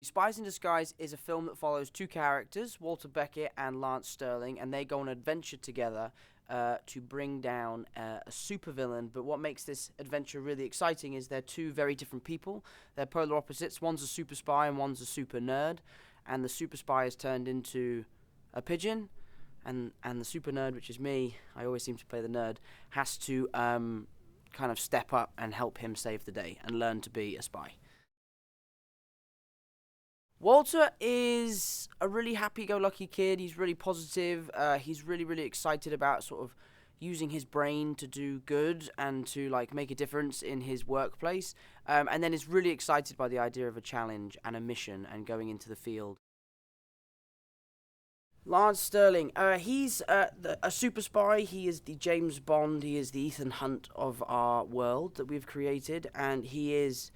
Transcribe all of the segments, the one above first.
Spies in Disguise is a film that follows two characters, Walter Beckett and Lance Sterling, and they go on an adventure together to bring down a supervillain. But what makes this adventure really exciting is they're two very different people. They're polar opposites. One's a super spy and one's a super nerd. And the super spy is turned into a pigeon, and the super nerd, which is me, I always seem to play the nerd, has to kind of step up and help him save the day and learn to be a spy. Walter is a really happy-go-lucky kid. He's really positive. He's really, really excited about sort of using his brain to do good and to like make a difference in his workplace. And then is really excited by the idea of a challenge and a mission and going into the field. Lance Sterling, he's a super spy. He is the James Bond. He is the Ethan Hunt of our world that we've created, and he is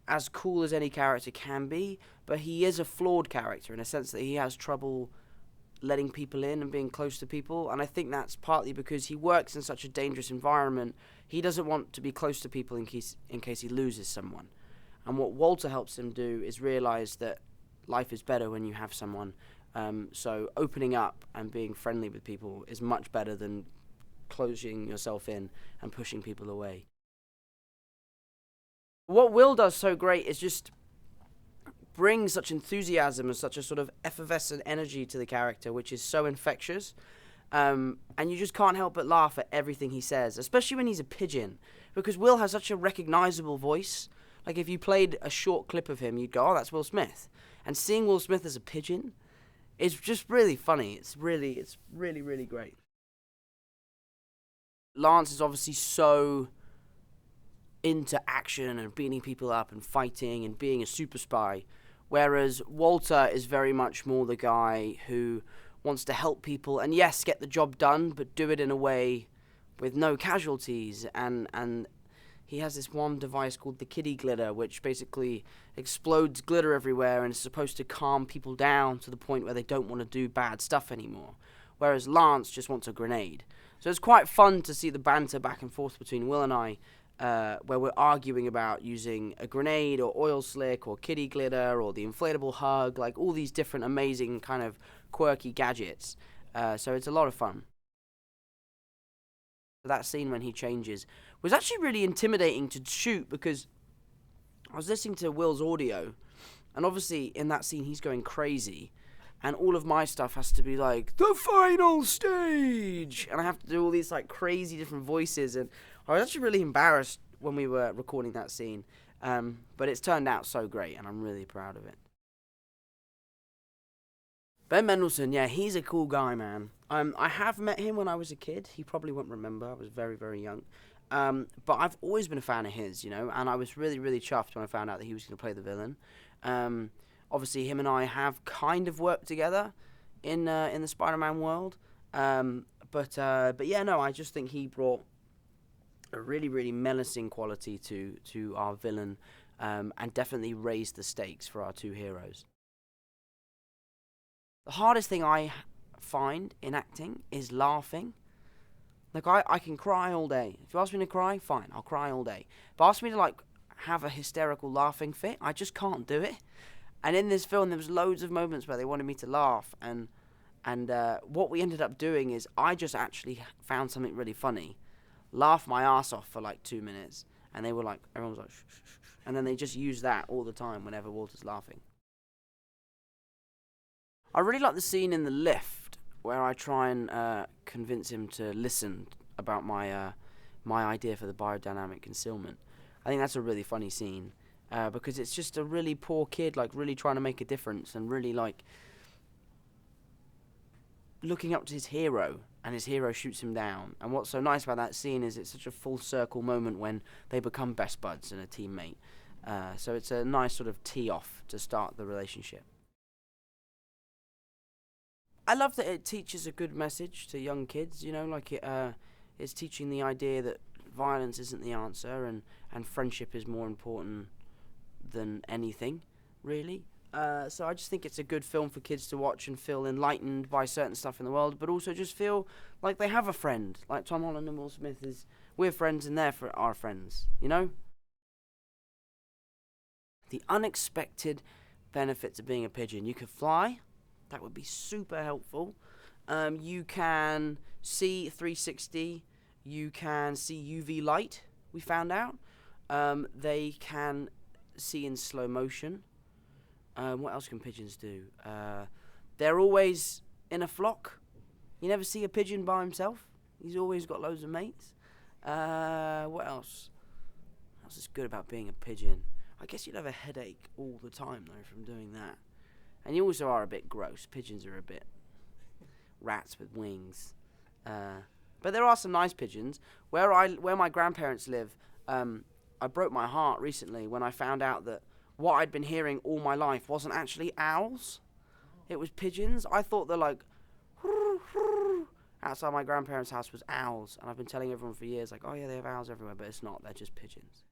as cool as any character can be, but he is a flawed character in a sense that he has trouble letting people in and being close to people, and I think that's partly because he works in such a dangerous environment. He doesn't want to be close to people in case he loses someone. And what Walter helps him do is realize that life is better when you have someone. So opening up and being friendly with people is much better than closing yourself in and pushing people away. What Will does so great is just bring such enthusiasm and such a sort of effervescent energy to the character, which is so infectious. And you just can't help but laugh at everything he says, especially when he's a pigeon, because Will has such a recognizable voice. Like if you played a short clip of him, you'd go, oh, that's Will Smith. And seeing Will Smith as a pigeon is just really funny. It's really, really great. Lance is obviously so into action and beating people up and fighting and being a super spy, whereas Walter is very much more the guy who wants to help people and yes, get the job done, but do it in a way with no casualties. And he has this one device called the kitty glitter, which basically explodes glitter everywhere and is supposed to calm people down to the point where they don't want to do bad stuff anymore, whereas Lance just wants a grenade. So it's quite fun to see the banter back and forth between Will and I, where we're arguing about using a grenade or oil slick or kitty glitter or the inflatable hug, like all these different amazing kind of quirky gadgets. So it's a lot of fun. That scene when he changes was actually really intimidating to shoot because I was listening to Will's audio, and obviously in that scene he's going crazy, and all of my stuff has to be like, the final stage, and I have to do all these like crazy different voices, and I was actually really embarrassed when we were recording that scene, but it's turned out so great, and I'm really proud of it. Ben Mendelsohn, yeah, he's a cool guy, man. I have met him when I was a kid. He probably won't remember. I was very, very young. But I've always been a fan of his, you know, and I was really, really chuffed when I found out that he was going to play the villain. Obviously, him and I have kind of worked together in the Spider-Man world. But yeah, no, I just think he brought a really, really menacing quality to our villain, and definitely raised the stakes for our two heroes. The hardest thing I find in acting is laughing. Like, I can cry all day. If you ask me to cry, fine, I'll cry all day. But ask me to, like, have a hysterical laughing fit, I just can't do it. And in this film, there was loads of moments where they wanted me to laugh. And what we ended up doing is I just actually found something really funny, laughed my ass off for, like, 2 minutes. And they were like, everyone was like, shh, shh, shh. And then they just use that all the time whenever Walter's laughing. I really like the scene in the lift where I try and convince him to listen about my idea for the biodynamic concealment. I think that's a really funny scene because it's just a really poor kid, like really trying to make a difference and really like looking up to his hero, and his hero shoots him down. And what's so nice about that scene is it's such a full circle moment when they become best buds and a teammate. So it's a nice sort of tee off to start the relationship. I love that it teaches a good message to young kids, you know, like it's teaching the idea that violence isn't the answer and friendship is more important than anything, really. So I just think it's a good film for kids to watch and feel enlightened by certain stuff in the world, but also just feel like they have a friend, like Tom Holland and Will Smith we're friends and they're our friends, you know? The unexpected benefits of being a pigeon. You can fly. That would be super helpful. You can see 360. You can see UV light, we found out. They can see in slow motion. What else can pigeons do? They're always in a flock. You never see a pigeon by himself. He's always got loads of mates. What else? What else is good about being a pigeon? I guess you'd have a headache all the time, though, from doing that. And you also are a bit gross. Pigeons are a bit rats with wings. But there are some nice pigeons. Where my grandparents live, I broke my heart recently when I found out that what I'd been hearing all my life wasn't actually owls. It was pigeons. I thought they're like, outside my grandparents' house was owls. And I've been telling everyone for years, like, oh yeah, they have owls everywhere. But it's not. They're just pigeons.